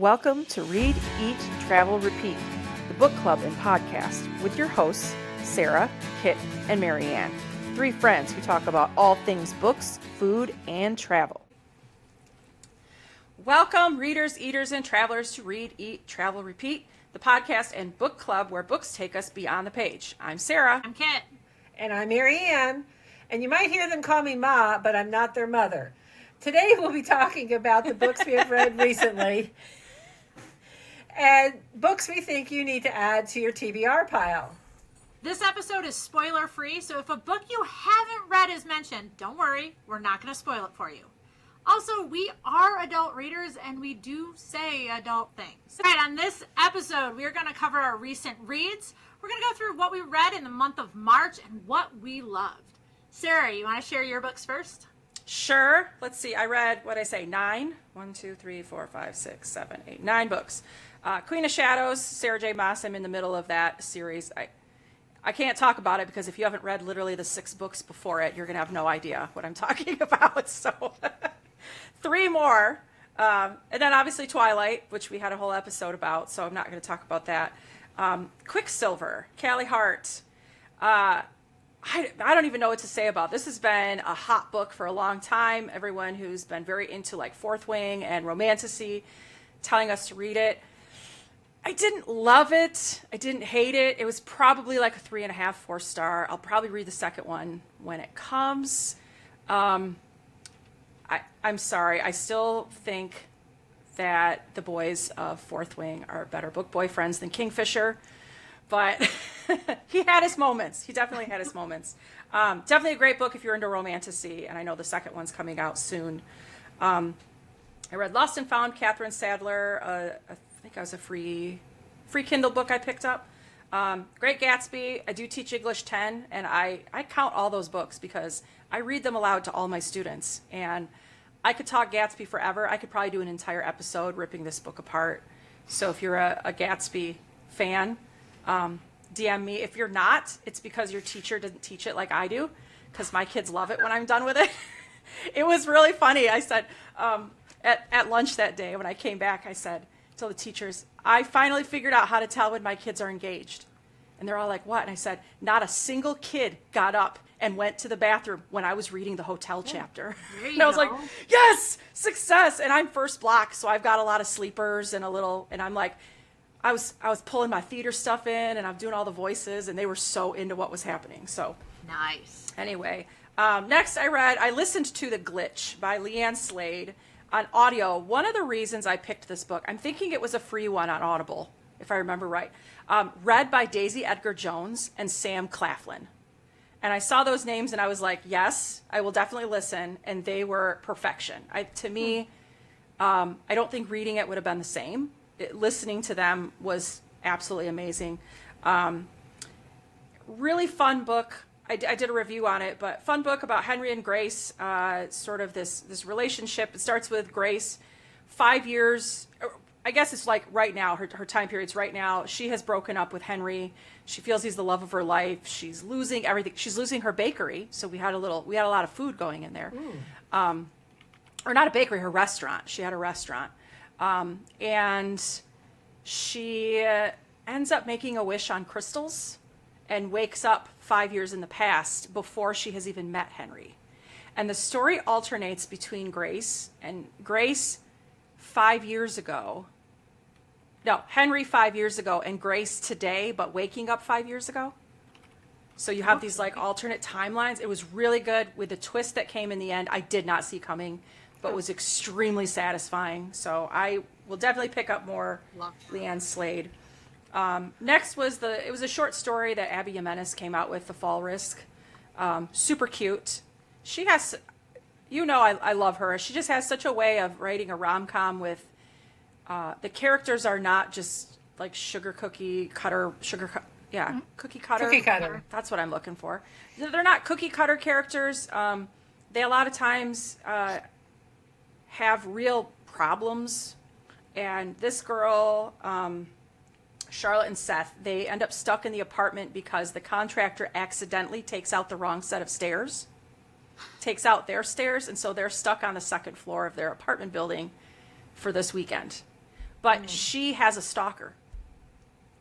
Welcome to Read, Eat, Travel, Repeat, the book club and podcast with your hosts, Sara, Kit, and Maryanne, three friends who talk about all things books, food, and travel. Welcome, readers, eaters, and travelers to Read, Eat, Travel, Repeat, the podcast and book club where books take us beyond the page. I'm Sara. I'm Kit. And I'm Maryanne. And you might hear them call me Ma, but I'm not their mother. Today we'll be talking about the books we have read recently and books we think you need to add to your TBR pile. This episode is spoiler free, so if a book you haven't read is mentioned, don't worry, we're not going to spoil it for you. Also, we are adult readers and we do say adult things. All right, on this episode, we're going to cover our recent reads. We're going to go through what we read in the month of March and what we loved. Sara, you want to share your books first? Sure. Let's see. I read, what'd I say, 9? 1, 2, 3, 4, 5, 6, 7, 8, 9 books. Queen of Shadows, Sarah J. Maas. I'm in the middle of that series. I can't talk about it because if you haven't read literally the 6 books before it, you're going to have no idea what I'm talking about. So 3 more. And then obviously Twilight, which we had a whole episode about, so I'm not going to talk about that. Quicksilver, Callie Hart. I don't even know what to say about this. Has been a hot book for a long time. Everyone who's been very into like Fourth Wing and romantasy telling us to read it. I didn't love it. I didn't hate it. It was probably like a 3.5, 4-star. I'll probably read the second one when it comes. I'm sorry. I still think that the boys of Fourth Wing are better book boyfriends than Kingfisher. But he had his moments. He definitely had his moments. Definitely a great book if you're into romantasy, and I know the second one's coming out soon. I read Lost and Found, Catherine Sadler. I think it was a free Kindle book I picked up. Great Gatsby. I do teach English 10, and I count all those books because I read them aloud to all my students. And I could talk Gatsby forever. I could probably do an entire episode ripping this book apart. So if you're a Gatsby fan, DM me. If you're not, it's because your teacher didn't teach it like I do, because my kids love it when I'm done with it. It was really funny. I said at lunch that day when I came back, I said to the teachers, I finally figured out how to tell when my kids are engaged. And they're all like, what? And I said, not a single kid got up and went to the bathroom when I was reading the hotel chapter. And I was like, yes, success. And I'm first block, so I've got a lot of sleepers and I'm like, I was pulling my theater stuff in and I'm doing all the voices, and they were so into what was happening. So Nice. Anyway, next I listened to The Glitch by Leanne Slade on audio. One of the reasons I picked this book, I'm thinking it was a free one on Audible, if I remember right, read by Daisy Edgar Jones and Sam Claflin. And I saw those names and I was like, yes, I will definitely listen. And they were perfection. To me, I don't think reading it would have been the same. Listening to them was absolutely amazing. Really fun book. I did a review on it, but fun book about Henry and Grace, sort of this relationship. It starts with Grace, 5 years, I guess it's like right now, her time period's right now. She has broken up with Henry. She feels he's the love of her life. She's losing everything. She's losing her bakery, so we had a lot of food going in there. Or not a bakery, her restaurant. She had a restaurant. And she ends up making a wish on crystals and wakes up 5 years in the past before she has even met Henry. And the story alternates between Grace 5 years ago. No, Henry 5 years ago and Grace today, but waking up 5 years ago. So you have these like alternate timelines. It was really good with the twist that came in the end. I did not see coming, but was extremely satisfying. So I will definitely pick up more Leanne Slade. Next was it was a short story that Abby Jimenez came out with, The Fall Risk. Super cute. She has, I love her. She just has such a way of writing a rom-com with, the characters are not just like cookie cutter. Cookie cutter. That's what I'm looking for. They're not cookie cutter characters. They a lot of times have real problems. And this girl, Charlotte and Seth, they end up stuck in the apartment because the contractor accidentally takes out the wrong set of stairs, takes out their stairs, and so they're stuck on the second floor of their apartment building for this weekend. but she has a stalker.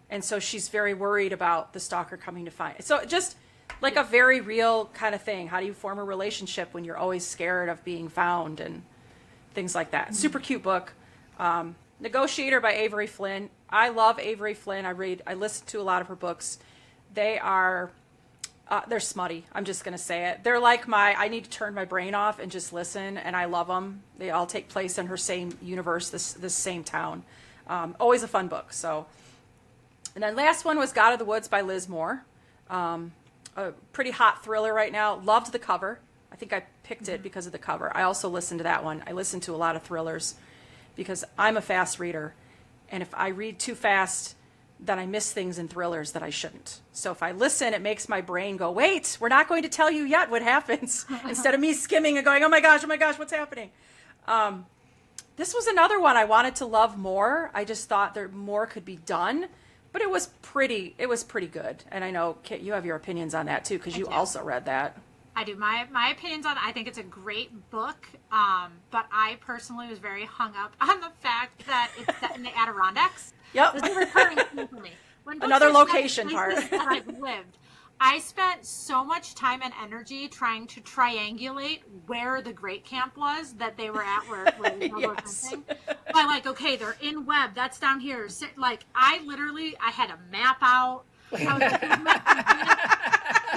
And so she's very worried about the stalker coming to find. So just like a very real kind of thing. How do you form a relationship when you're always scared of being found and things like that? Super cute book. Negotiator by Avery Flynn. I love Avery Flynn. I listen to a lot of her books. They're smutty. I'm just going to say it. They're like I need to turn my brain off and just listen, and I love them. They all take place in her same universe, this same town. Always a fun book. So, and then last one was God of the Woods by Liz Moore. A pretty hot thriller right now. Loved the cover. I think I picked it because of the cover. I also listened to that one. I listen to a lot of thrillers because I'm a fast reader. And if I read too fast, then I miss things in thrillers that I shouldn't. So if I listen, it makes my brain go, wait, we're not going to tell you yet what happens. Instead of me skimming and going, oh my gosh, what's happening? This was another one I wanted to love more. I just thought there more could be done. But it was pretty good. And I know, Kit, you have your opinions on that too, because you also read that. I do. My opinions on it, I think it's a great book. But I personally was very hung up on the fact that it's set in the Adirondacks. Yep. This is a recurring theme for me. When Another books are set in location places part. that I've lived. I spent so much time and energy trying to triangulate where the Great Camp was that they were at, where Yes. I'm like, okay, they're in Webb. That's down here. Like, I had a map out. I was like,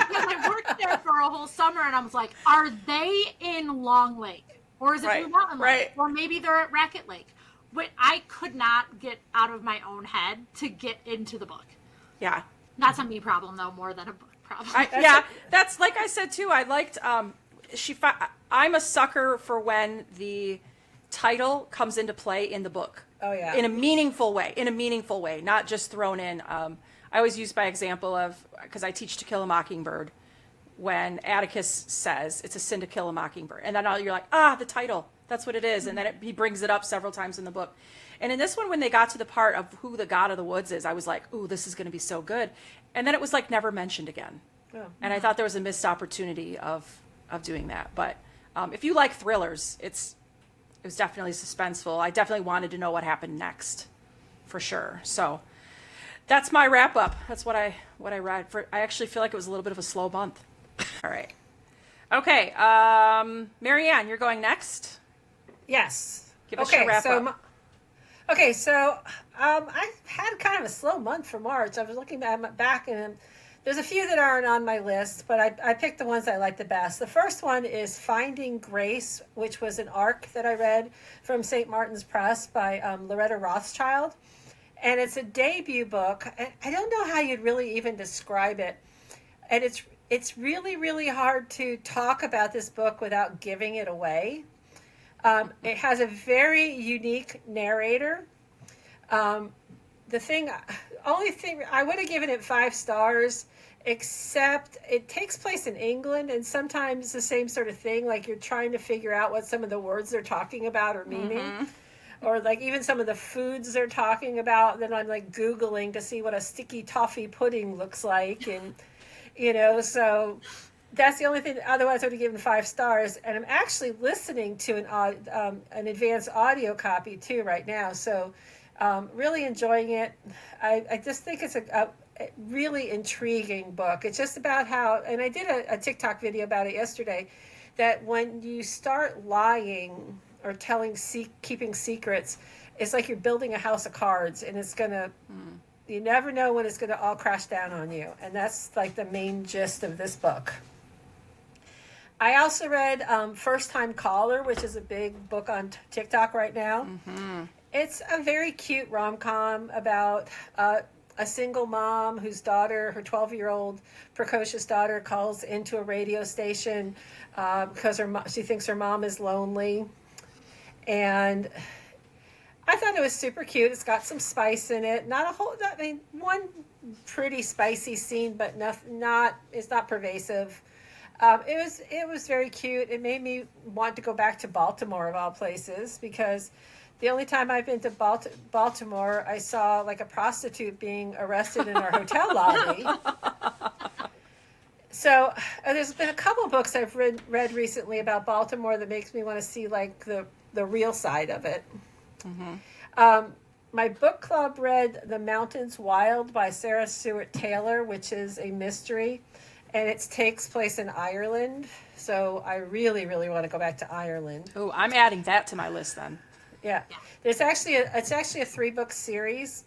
because I worked there for a whole summer, and I was like, are they in Long Lake? Or is it Blue Mountain Lake? Or maybe they're at Racket Lake. But I could not get out of my own head to get into the book. Yeah. That's a me problem, though, more than a book problem. That's like I said too. I liked. I'm a sucker for when the title comes into play in the book. Oh yeah. In a meaningful way, not just thrown in. I always use by example of, because I teach To Kill a Mockingbird, when Atticus says it's a sin to kill a mockingbird, and then you're like, the title, that's what it is, and then he brings it up several times in the book. And in this one, when they got to the part of who the God of the Woods is, I was like, ooh, this is going to be so good. And then it was like never mentioned again. Oh. And I thought there was a missed opportunity of doing that. But if you like thrillers, it was definitely suspenseful. I definitely wanted to know what happened next, for sure. So that's my wrap up. That's what I read. I actually feel like it was a little bit of a slow month. All right. Okay. Maryanne, you're going next. Yes. Give us your wrap up. So I had kind of a slow month for March. I was looking back, and there's a few that aren't on my list, but I picked the ones I liked the best. The first one is Finding Grace, which was an arc that I read from St. Martin's Press by Loretta Rothschild. And it's a debut book. I don't know how you'd really even describe it. And it's really, really hard to talk about this book without giving it away. It has a very unique narrator. Only thing I would have given it 5 stars, except it takes place in England, and sometimes the same sort of thing, like you're trying to figure out what some of the words they're talking about are meaning. Mm-hmm. Or like even some of the foods they're talking about, then I'm like Googling to see what a sticky toffee pudding looks like. And, so that's the only thing. Otherwise, I would have given 5 stars. And I'm actually listening to an advanced audio copy too right now. So really enjoying it. I just think it's a really intriguing book. It's just about how, and I did a TikTok video about it yesterday, that when you start lying or keeping secrets, it's like you're building a house of cards, and it's gonna, you never know when it's gonna all crash down on you. And that's like the main gist of this book. I also read First Time Caller, which is a big book on TikTok right now. Mm-hmm. It's a very cute rom-com about a single mom whose daughter, her 12-year-old precocious daughter, calls into a radio station because she thinks her mom is lonely. And I thought it was super cute. It's got some spice in it. One pretty spicy scene, but it's not pervasive. It was very cute. It made me want to go back to Baltimore, of all places, because the only time I've been to Baltimore, I saw like a prostitute being arrested in our hotel lobby. So there's been a couple books I've read recently about Baltimore that makes me want to see like the real side of it. Mm-hmm. my book club read The Mountains Wild by Sarah Stewart Taylor, which is a mystery, and it takes place in Ireland. So I really, really want to go back to Ireland. Oh, I'm adding that to my list then. Yeah. It's actually a 3-book series.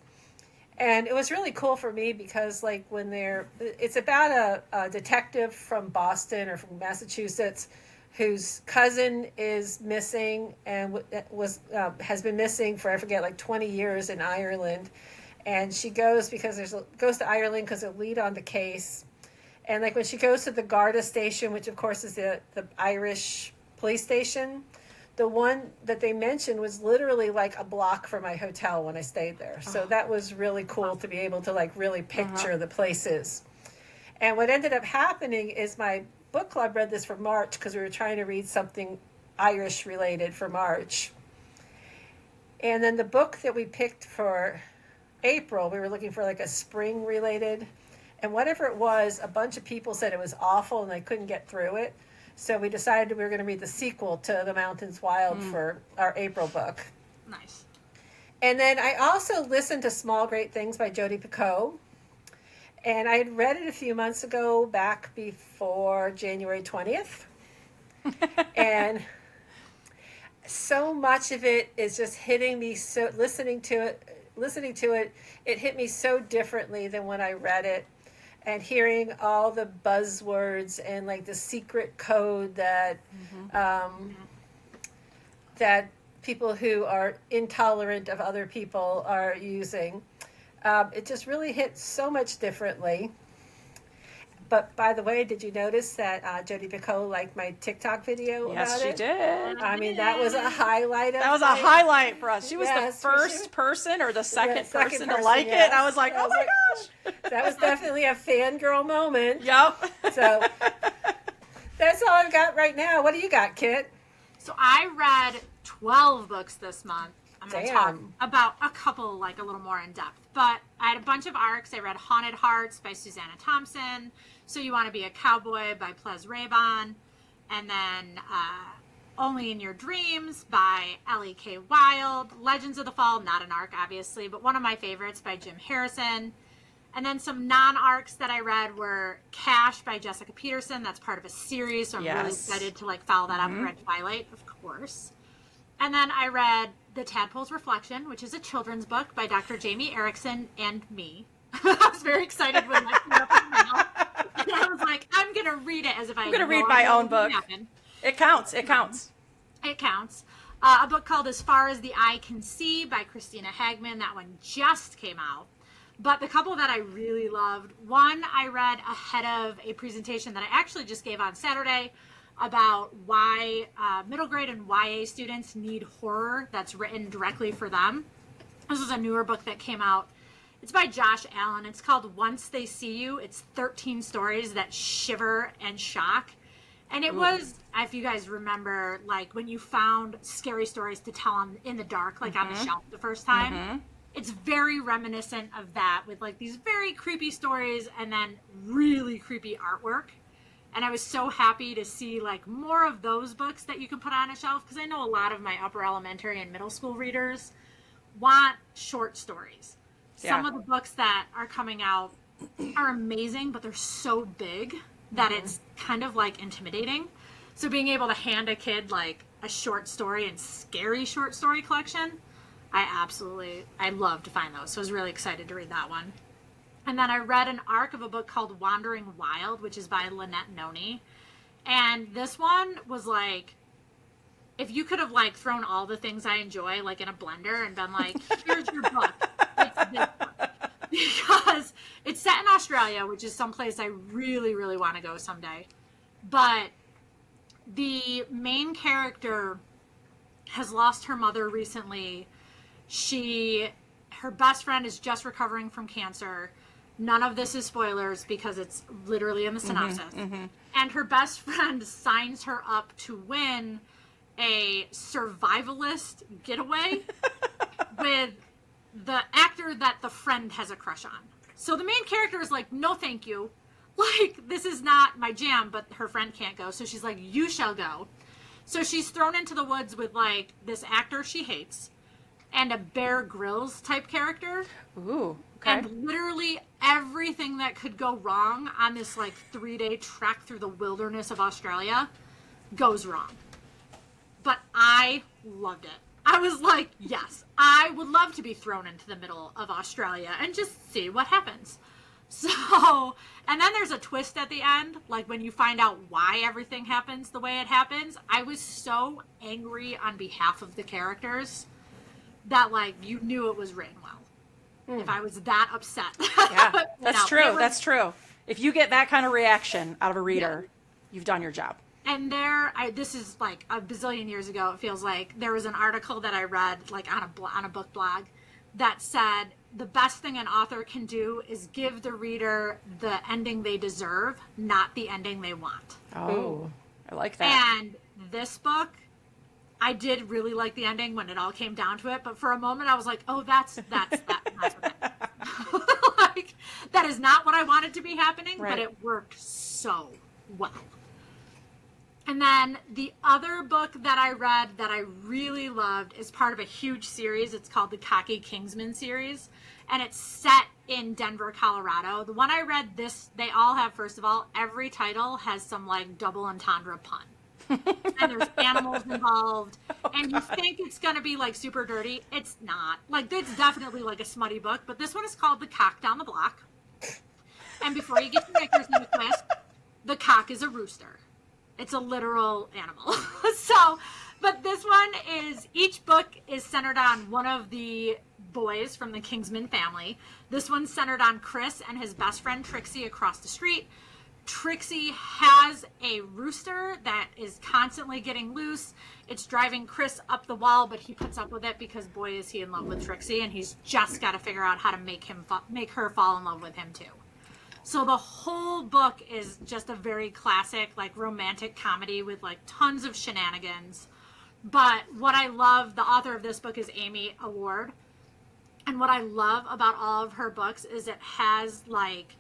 And it was really cool for me because, like, it's about a detective from Boston or from Massachusetts whose cousin is missing and has been missing for, I forget, like 20 years in Ireland. And she goes goes to Ireland because it'll lead on the case. And, like, when she goes to the Garda station, which of course is the Irish police station, the one that they mentioned was literally like a block from my hotel when I stayed there. So that was really cool to be able to, like, really picture the places. And what ended up happening is my book club read this for March because we were trying to read something Irish related for March. And then the book that we picked for April, we were looking for like a spring related. And whatever it was, a bunch of people said it was awful and they couldn't get through it. So we decided we were going to read the sequel to The Mountains Wild for our April book. Nice. And then I also listened to Small Great Things by Jodi Picoult. And I had read it a few months ago, back before January 20th. And so much of it is just hitting me so, listening to it, it hit me so differently than when I read it. And hearing all the buzzwords and, like, the secret code that that people who are intolerant of other people are using, it just really hit so much differently. But by the way, did you notice that Jodi Picoult liked my TikTok video about it? Yes, she did. I mean, that was a highlight of That was a highlight for us. She was Yes, the first person or the second person to person, like yes. it. I was like, oh my gosh. That was definitely a fangirl moment. Yep. So that's all I've got right now. What do you got, Kit? So I read 12 books this month. I'm going to talk Damn. about a couple, like, a little more in depth. But I had a bunch of arcs. I read Haunted Hearts by Susanna Thompson, So You Want to Be a Cowboy by Plez Raybon, and then Only in Your Dreams by L.E.K. Wild, Legends of the Fall, not an arc, obviously, but one of my favorites by Jim Harrison. And then some non-arcs that I read were Cash by Jessica Peterson. That's part of a series, so I'm really excited to, like, follow that up. I read Twilight, of course. And then I read The Tadpole's Reflection, which is a children's book by Dr. Jamie Erickson and me. I was very excited when I put it up in the mail. And I was like, I'm going to read it as if I'm going to read my own book. It counts. It counts. It counts. A book called As Far as the Eye Can See by Christina Hagman. That one just came out. But the couple that I really loved, one I read ahead of a presentation that I actually just gave on Saturday about why middle grade and YA students need horror that's written directly for them. This is a newer book that came out. It's by Josh Allen. It's called Once They See You. It's 13 stories that shiver and shock. And it was, if you guys remember, like when you found scary stories to tell them in the dark, like on the shelf the first time. It's very reminiscent of that, with like these very creepy stories and then really creepy artwork. And I was so happy to see like more of those books that you can put on a shelf, because I know a lot of my upper elementary and middle school readers want short stories. Some of the books that are coming out are amazing, but they're so big that it's kind of like intimidating. So being able to hand a kid like a short story and scary short story collection, I love to find those. So I was really excited to read that one. And then I read an arc of a book called Wandering Wild, which is by Lynette Noni. And this one was like, if you could have like thrown all the things I enjoy like in a blender and been like, here's your book. It's this book. Because it's set in Australia, which is someplace I really, really want to go someday. But the main character has lost her mother recently. Her best friend is just recovering from cancer. None of this is spoilers because it's literally in the synopsis. And her best friend signs her up to win a survivalist getaway with the actor that the friend has a crush on. So the main character is like, no thank you. Like, this is not my jam, but her friend can't go. So she's like, you shall go. So she's thrown into the woods with like this actor she hates. and a Bear Grylls type character. Ooh, okay. And literally everything that could go wrong on this like 3-day trek through the wilderness of Australia goes wrong. But I loved it. I was like, yes, I would love to be thrown into the middle of Australia and just see what happens. So, and then there's a twist at the end, like when you find out why everything happens the way it happens. I was so angry on behalf of the characters that like you knew it was written well. If I was that upset. Yeah, that's No, true. it was- That's true. If you get that kind of reaction out of a reader, you've done your job. And this is like a bazillion years ago, it feels like. There was an article that I read like on a book blog that said the best thing an author can do is give the reader the ending they deserve, not the ending they want. Oh, I like that. And this book, I did really like the ending when it all came down to it, but for a moment I was like, oh, that's what like, that is not what I wanted to be happening, Right. but it worked so well. And then the other book that I read that I really loved is part of a huge series. It's called the Cocky Kingsman series, and it's set in Denver, Colorado. The one I read, they all have, first of all, every title has some like double entendre pun. And there's animals involved, and you think it's going to be like super dirty. It's not. Like, it's definitely like a smutty book, but this one is called The Cock Down the Block. And before you get to Knickers in a twist, the cock is a rooster. It's a literal animal. So, but this one is, each book is centered on one of the boys from the Kingsman family. This one's centered on Chris and his best friend Trixie across the street. Trixie has a rooster that is constantly getting loose. It's driving Chris up the wall, but he puts up with it because boy is he in love with Trixie, and he's just got to figure out how to make her fall in love with him too. So the whole book is just a very classic, like, romantic comedy with like tons of shenanigans. But what I love, the author of this book is Amy Award, and what I love about all of her books is it has like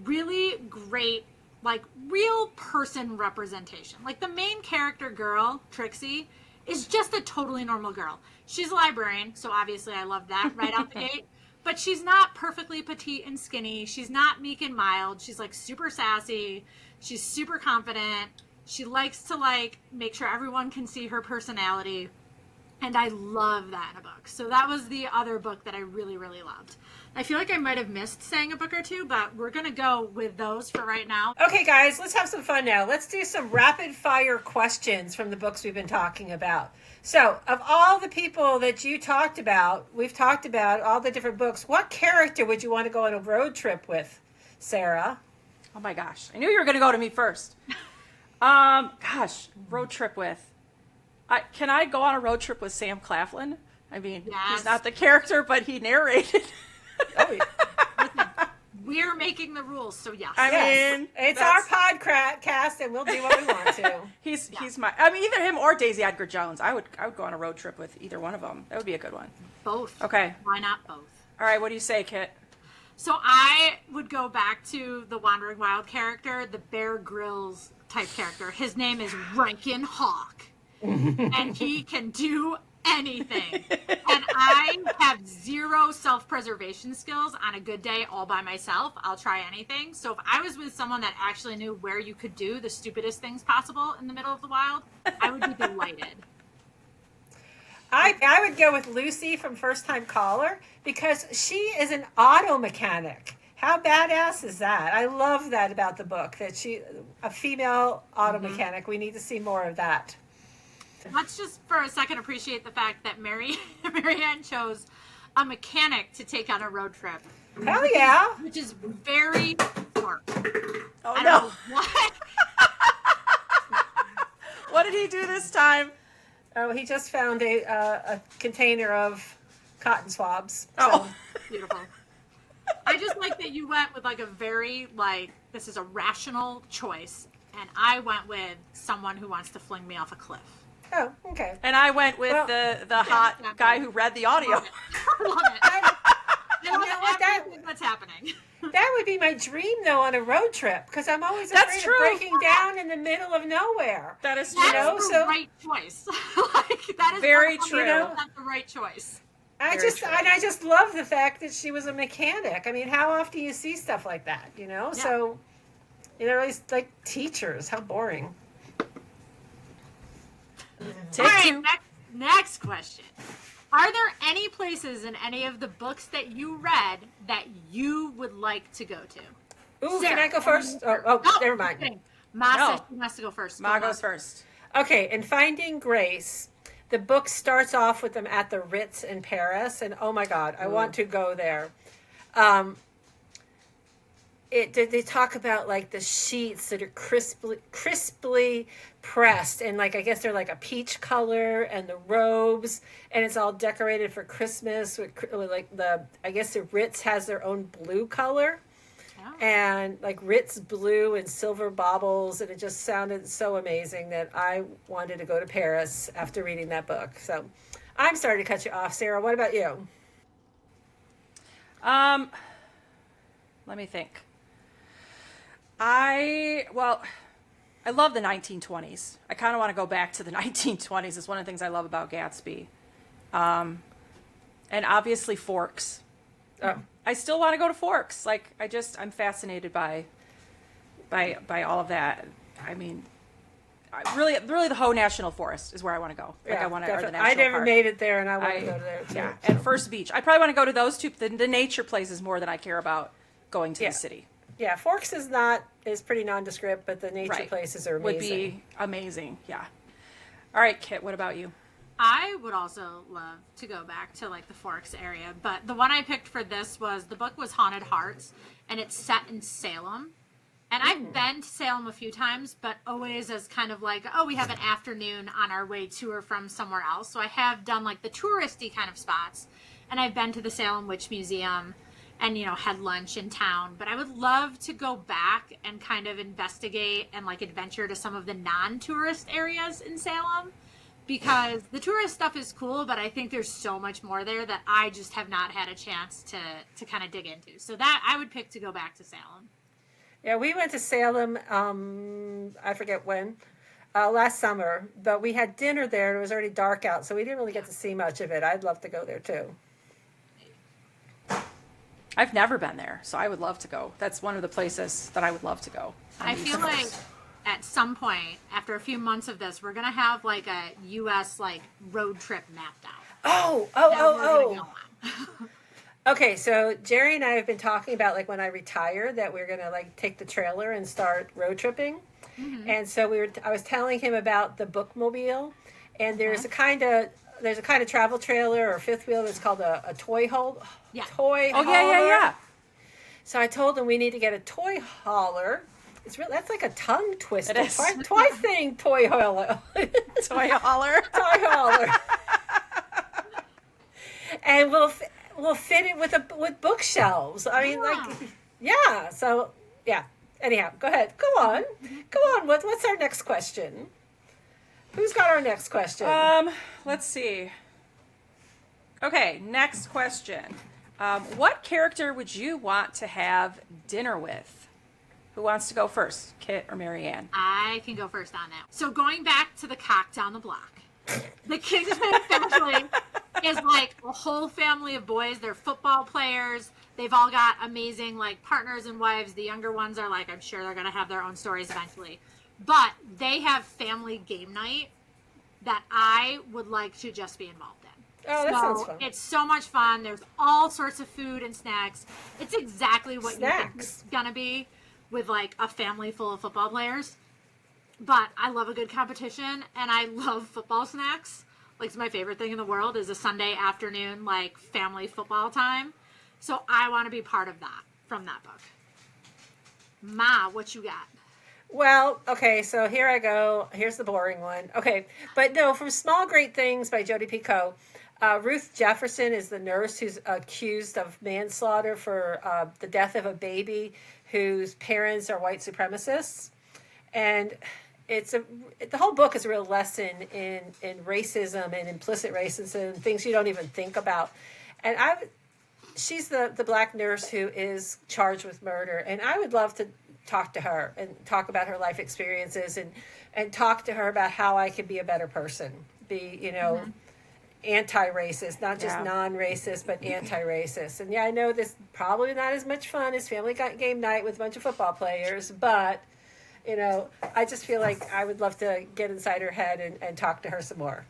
really great, like, real person representation. Like, the main character girl, Trixie, is just a totally normal girl. She's a librarian, so obviously I love that right out the gate. But she's not perfectly petite and skinny. She's not meek and mild. She's like super sassy. She's super confident. She likes to like make sure everyone can see her personality. And I love that in a book. So that was the other book that I really, really loved. I feel like I might have missed saying a book or two, but we're going to go with those for right now. Okay, guys, let's have some fun now. Let's do some rapid fire questions from the books we've been talking about. So, of all the people that you talked about, we've talked about all the different books, what character would you want to go on a road trip with, Sarah? Oh my gosh. I knew you were going to go to me first. Road trip with. Can I go on a road trip with Sam Claflin? I mean, Yes. he's not the character, but he narrated. Oh, yeah. Listen, we're making the rules, so yes. I mean, It's that's- our podcast, and we'll do what we want to. He's my. I mean, either him or Daisy Edgar Jones. I would go on a road trip with either one of them. That would be a good one. Both. Okay. Why not both? All right. What do you say, Kit? So I would go back to the Wandering Wild character, the Bear Grylls type character. His name is Rankin Hawk. And he can do anything. And I have zero self-preservation skills. On a good day all by myself, I'll try anything. So if I was with someone that actually knew where you could do the stupidest things possible in the middle of the wild, I would be delighted. I would go with Lucy from First Time Caller because she is an auto mechanic. How badass is that? I love that about the book, that a female auto mechanic. We need to see more of that. Let's just for a second appreciate the fact that Maryanne chose a mechanic to take on a road trip. Hell yeah. Which is very smart. Oh I no! don't know what. What did he do this time? Oh, he just found a container of cotton swabs. Oh. Beautiful. I just like that you went with like a very this is a rational choice, and I went with someone who wants to fling me off a cliff. Oh, okay. And I went with Well, the hot exactly. guy who read the audio. Love it. You know what? what's happening. That would be my dream, though, on a road trip, because I'm always afraid of breaking down in the middle of nowhere. That is true. That's the right choice. Like, that is very true. You know, that's the right choice. I just love the fact that she was a mechanic. I mean, how often do you see stuff like that, you know? Yeah. So, you know, it's like teachers. How boring. Take All right, two. next question. Are there any places in any of the books that you read that you would like to go to? Ooh, Sarah, can I go first? Oh, No, never mind. kidding. Ma No. says she has to go first. Ma Go, goes first. Okay, in Finding Grace, the book starts off with them at the Ritz in Paris, and oh my God, I want to go there. They talk about like the sheets that are crisply pressed, and like I guess they're like a peach color, and the robes, and it's all decorated for Christmas with like I guess the Ritz has their own blue color. And like Ritz blue and silver baubles, and it just sounded so amazing that I wanted to go to Paris after reading that book. So I'm sorry to cut you off, Sarah. What about you? Let me think. I love the 1920s. I kind of want to go back to the 1920s. It's one of the things I love about Gatsby. And obviously Forks. Oh. I still want to go to Forks. Like, I'm fascinated by all of that. I mean, really the Hoh National Forest is where I want to go. Like, Yeah, I want to, or the definitely. national I never park. made it there, and I want to go there too. Yeah, and First Beach. I probably want to go to those two, the nature places more than I care about going to the city. Yeah, Forks is pretty nondescript, but the nature places are amazing. Would be amazing, yeah. All right, Kit, what about you? I would also love to go back to like the Forks area, but the one I picked for this the book was Haunted Hearts, and it's set in Salem. And I've been to Salem a few times, but always as kind of like, oh, we have an afternoon on our way to or from somewhere else. So I have done like the touristy kind of spots, and I've been to the Salem Witch Museum and, you know, had lunch in town. But I would love to go back and kind of investigate and like adventure to some of the non-tourist areas in Salem. Because the tourist stuff is cool, but I think there's so much more there that I just have not had a chance to kind of dig into. So that I would pick to go back to Salem. Yeah, we went to Salem, I forget when, last summer, but we had dinner there, and it was already dark out, so we didn't really get to see much of it. I'd love to go there, too. I've never been there, so I would love to go. That's one of the places that I would love to go. I feel like at some point, after a few months of this, we're going to have like a U.S. like road trip mapped out. Oh. Okay, so Jerry and I have been talking about like when I retire that we're going to like take the trailer and start road tripping. Mm-hmm. And so I was telling him about the bookmobile, and there's a kind of travel trailer or fifth wheel that's called a toy hauler. Yeah. So I told him we need to get a toy hauler. That's like a tongue twister. It is. Twice saying toy hauler. Toy hauler. Toy hauler. And we'll fit it with bookshelves. I mean, So yeah. Anyhow, go ahead. Go on. What's our next question? Who's got our next question? Let's see. Okay, next question. What character would you want to have dinner with? Who wants to go first, Kit or Maryanne? I can go first on that. So going back to the cock down the block, the Kingsman family is like a whole family of boys. They're football players. They've all got amazing like partners and wives. The younger ones are like, I'm sure they're going to have their own stories eventually. But they have family game night that I would like to just be involved in. Oh, that sounds fun. It's so much fun. There's all sorts of food and snacks. It's exactly what you think it's going to be with like a family full of football players. But I love a good competition, and I love football snacks. Like, it's my favorite thing in the world is a Sunday afternoon, like, family football time. So I want to be part of that from that book. Ma, what you got? Well, okay, so here I go. Here's the boring one. Okay, but no, from Small Great Things by Jodi Picoult, Ruth Jefferson is the nurse who's accused of manslaughter for the death of a baby whose parents are white supremacists. And the whole book is a real lesson in racism and implicit racism, things you don't even think about. And she's the black nurse who is charged with murder, and I would love to talk to her and talk about her life experiences and talk to her about how I could be a better person, be, anti-racist, not just non-racist, but anti-racist. And yeah, I know this probably not as much fun as family game night with a bunch of football players, but I just feel like I would love to get inside her head and talk to her some more.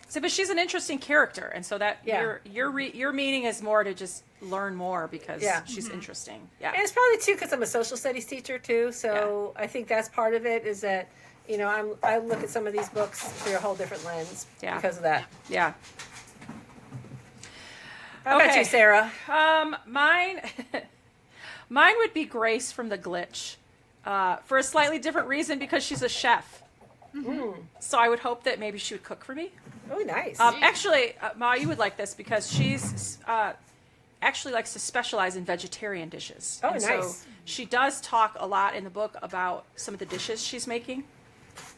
So, but she's an interesting character, and so that your meaning is more to just learn more because she's interesting. Yeah, and it's probably too because I'm a social studies teacher too, so I think that's part of it. Is that I look at some of these books through a whole different lens because of that. Yeah. How about you, Sarah? Mine would be Grace from The Glitch, for a slightly different reason because she's a chef. Mm-hmm. So I would hope that maybe she would cook for me. Oh, nice. Actually, Ma, you would like this because she's actually likes to specialize in vegetarian dishes. Oh, and nice. So she does talk a lot in the book about some of the dishes she's making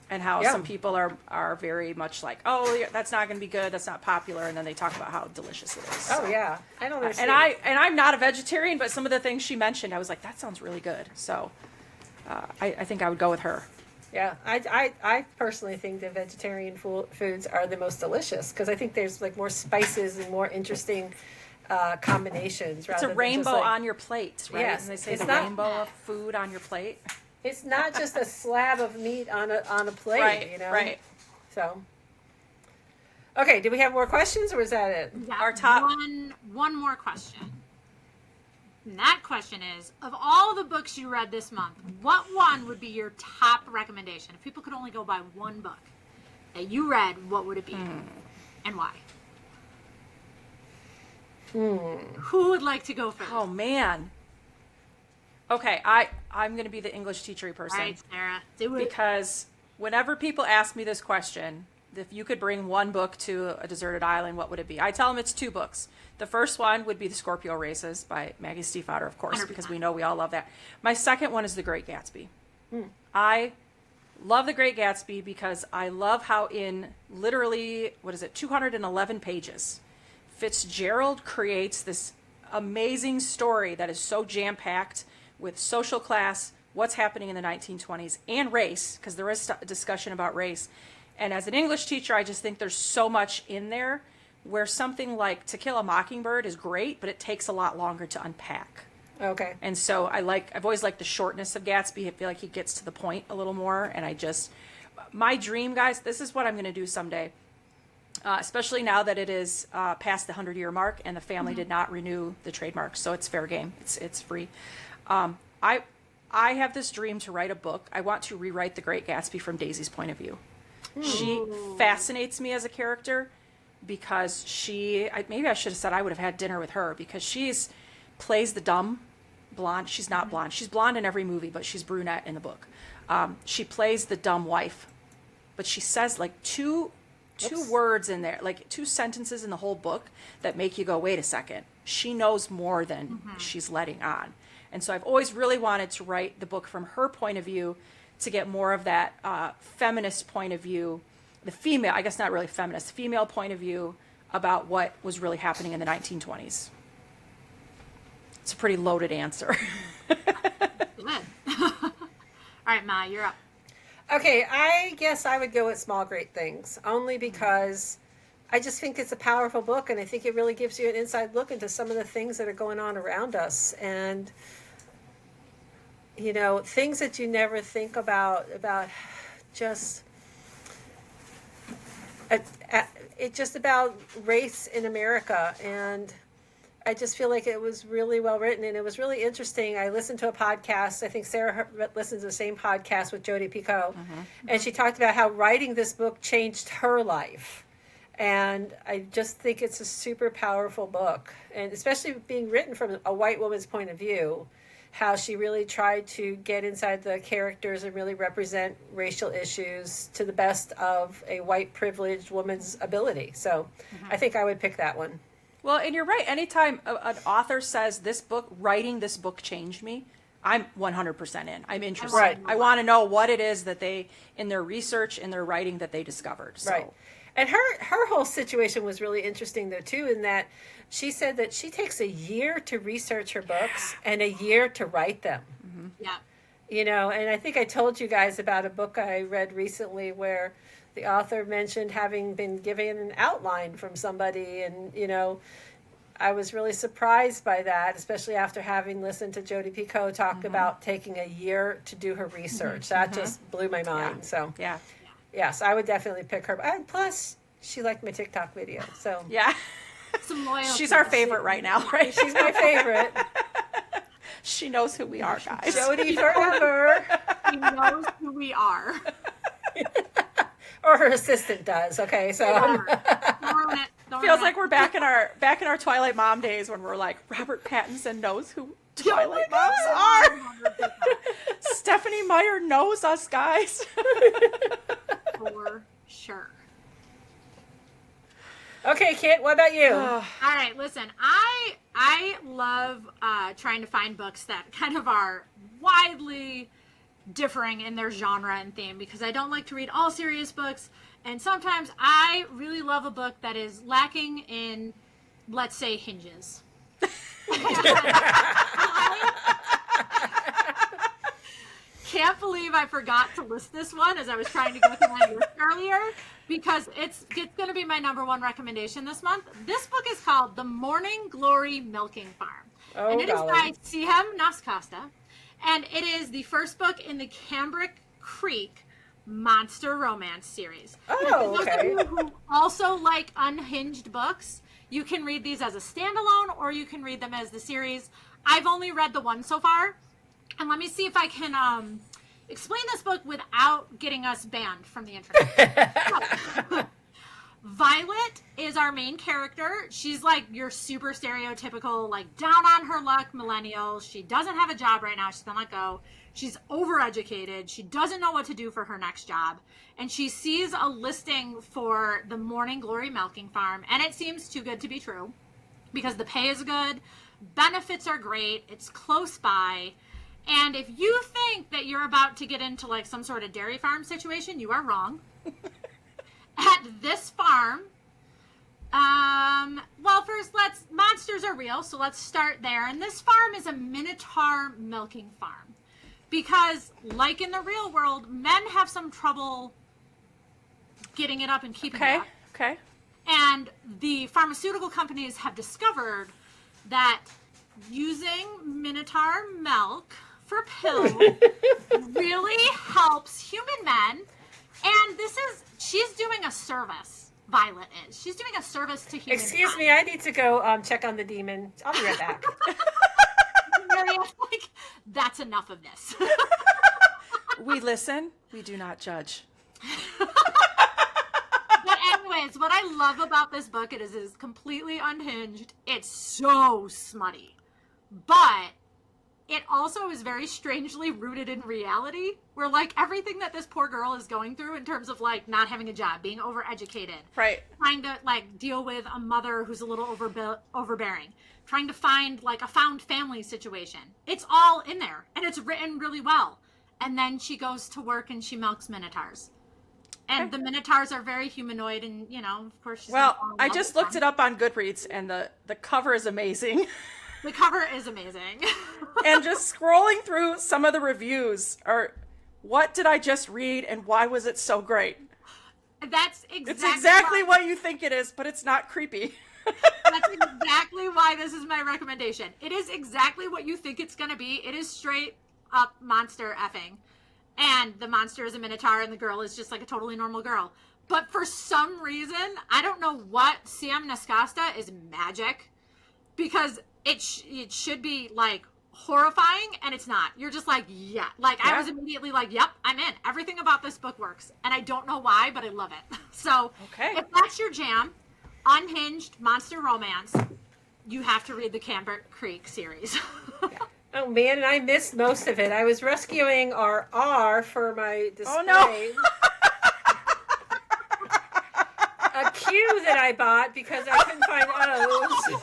and how some people are very much like, oh, that's not going to be good, that's not popular, and then they talk about how delicious it is. Oh, yeah. I don't understand. And I'm not a vegetarian, but some of the things she mentioned, I was like, that sounds really good. So I think I would go with her. Yeah, I personally think that vegetarian foods are the most delicious because I think there's like more spices and more interesting combinations. It's a rainbow on your plate, right? Yes, and they say it's the rainbow of food on your plate. It's not just a slab of meat on a plate, right, Right. So, okay, do we have more questions or is that it? Our top one more question. And that question is, of all the books you read this month, what one would be your top recommendation? If people could only go by one book that you read, what would it be? And why? Who would like to go first? Oh, man. Okay, I'm going to be the English teachery person. All right, Sarah, do it. Because whenever people ask me this question, if you could bring one book to a deserted island, what would it be? I tell them it's two books. The first one would be The Scorpio Races by Maggie Stiefvater, of course, 100%. because we know we all love that. My second one is The Great Gatsby. I love The Great Gatsby because I love how in literally, 211 pages, Fitzgerald creates this amazing story that is so jam-packed with social class, what's happening in the 1920s, and race, because there is a discussion about race. And as an English teacher, I just think there's so much in there where something like To Kill a Mockingbird is great, but it takes a lot longer to unpack. Okay. And so I've always liked the shortness of Gatsby. I feel like he gets to the point a little more. And my dream, guys, this is what I'm going to do someday, especially now that it is past the 100-year mark and the family did not renew the trademark. So it's fair game. It's free. I have this dream to write a book. I want to rewrite The Great Gatsby from Daisy's point of view. She fascinates me as a character because maybe I should have said I would have had dinner with her because plays the dumb blonde. She's not blonde. She's blonde in every movie, but she's brunette in the book. She plays the dumb wife, but she says like two words in there, like two sentences in the whole book that make you go, wait a second. She knows more than she's letting on. And so I've always really wanted to write the book from her point of view to get more of that feminist point of view, the female, I guess not really feminist, female point of view about what was really happening in the 1920s. It's a pretty loaded answer. Good. All right, Ma, you're up. Okay, I guess I would go with Small Great Things, only because I just think it's a powerful book, and I think it really gives you an inside look into some of the things that are going on around us. And things that you never think about just it's just about race in America. And I just feel like it was really well written and it was really interesting. I listened to a podcast. I think Sarah listens to the same podcast with Jodi Picoult. And she talked about how writing this book changed her life. And I just think it's a super powerful book. And especially being written from a white woman's point of view, how she really tried to get inside the characters and really represent racial issues to the best of a white privileged woman's ability. So I think I would pick that one. Well, and you're right. Anytime an author says writing this book changed me, I'm 100% in. I'm interested. Right. I want to know what it is that they, in their research, in their writing, that they discovered. So. Right. And her whole situation was really interesting though too, in that she said that she takes a year to research her books and a year to write them. Yeah. You know, and I think I told you guys about a book I read recently where the author mentioned having been given an outline from somebody, and you know, I was really surprised by that, especially after having listened to Jodi Picoult talk about taking a year to do her research. That just blew my mind. So Yeah. yes, I would definitely pick her. And plus, she liked my TikTok video, so Yeah. Some loyalty. She's our favorite right now, right? she's my favorite. She knows who we are, guys. Jodi forever. She knows who we are. Or her assistant does. Okay, so Feels like we're back in our Twilight Mom days when we're like, Robert Pattinson knows who Twilight Moms are. Stephanie Meyer knows us, guys. For sure. Okay, Kit, what about you? All right, listen, I love trying to find books that kind of are widely differing in their genre and theme, because I don't like to read all serious books, and sometimes I really love a book that is lacking in, let's say, hinges. Can't believe I forgot to list this one as I was trying to go through my list earlier, because it's going to be my number one recommendation this month. This book is called The Morning Glory Milking Farm. Oh, and it is golly. by Sihem Nascosta. And it is the first book in the Cambric Creek monster romance series. Oh, For those okay. of you who also like unhinged books, you can read these as a standalone, or you can read them as the series. I've only read the one so far. And let me see if I can explain this book without getting us banned from the internet. Violet is our main character. She's like your super stereotypical, like down on her luck millennial. She doesn't have a job right now. She's been let go. She's overeducated. She doesn't know what to do for her next job. And she sees a listing for the Morning Glory Milking Farm. And it seems too good to be true, because the pay is good. Benefits are great. It's close by. And if you think that you're about to get into like some sort of dairy farm situation, you are wrong. At this farm, well, first monsters are real, so let's start there. And this farm is a minotaur milking farm, because like in the real world, men have some trouble getting it up and keeping it up. Okay. And the pharmaceutical companies have discovered that using minotaur milk for pills really helps human men. And she's doing a service, Violet is. She's doing a service to human Excuse me, I need to go check on the demon. I'll be right back. Maryanne's like, that's enough of this. We listen, we do not judge. But anyways, what I love about this book, it is completely unhinged. It's so smutty. But it also is very strangely rooted in reality, where like everything that this poor girl is going through in terms of like not having a job, being overeducated, Right. trying to like deal with a mother who's a little overbearing, trying to find like a found family situation. It's all in there, and it's written really well. And then she goes to work and she milks minotaurs. And the minotaurs are very humanoid, and you know, of course, she's Well, I just looked it up on Goodreads, and the cover is amazing. The cover is amazing. And just scrolling through some of the reviews are, what did I just read and why was it so great? That's exactly It's exactly what you think it is, but it's not creepy. That's exactly why this is my recommendation. It is exactly what you think it's going to be. It is straight up monster effing. And the monster is a minotaur and the girl is just like a totally normal girl. But for some reason, I don't know what, Sihem Nascosta is magic, because it should be like horrifying, and it's not. You're just like, yeah. Like, I was immediately like, yep, I'm in. Everything about this book works. And I don't know why, but I love it. So if that's your jam, unhinged monster romance, you have to read the Cambric Creek series. Oh man, and I missed most of it. I was rescuing our R for my display. Oh no. A Q that I bought because I couldn't find O's.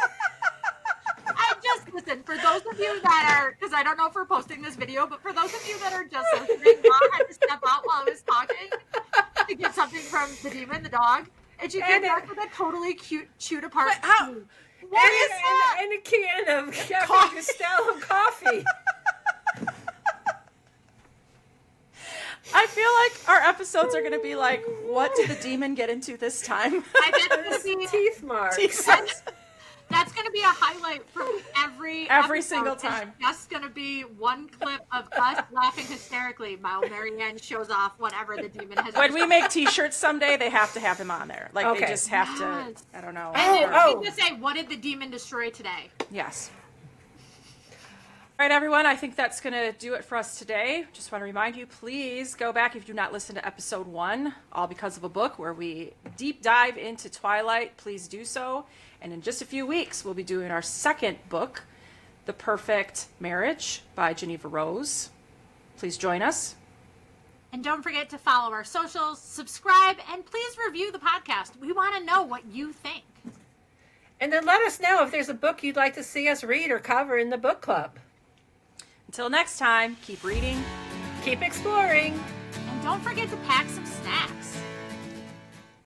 Listen, for those of you that are, because I don't know if we're posting this video, but for those of you that are just listening, Mom had to step out while I was talking to get something from the demon, the dog. And she And came it- back with a totally cute, chewed apart But how- spoon. What is that? And a can of Cafe Coffee. Costello coffee. I feel like our episodes are going to be like, what did the demon get into this time? I bet it's gonna be Teeth marks. That's going to be a highlight from every Every episode. single It's time. just going to be one clip of us laughing hysterically while Maryanne shows off whatever the demon has. When we make T-shirts someday, they have to have him on there. Like, they Okay. just have Yes. to, I don't know. Oh. We just say, "What did the demon destroy today?" Yes. All right, everyone, I think that's going to do it for us today. Just want to remind you, please go back if you do not listen to episode 1, All Because of a Book, where we deep dive into Twilight. Please do so. And in just a few weeks, we'll be doing our second book, The Perfect Marriage by Geneva Rose. Please join us. And don't forget to follow our socials, subscribe, and please review the podcast. We want to know what you think. And then let us know if there's a book you'd like to see us read or cover in the book club. Until next time, keep reading. Keep exploring. And don't forget to pack some snacks.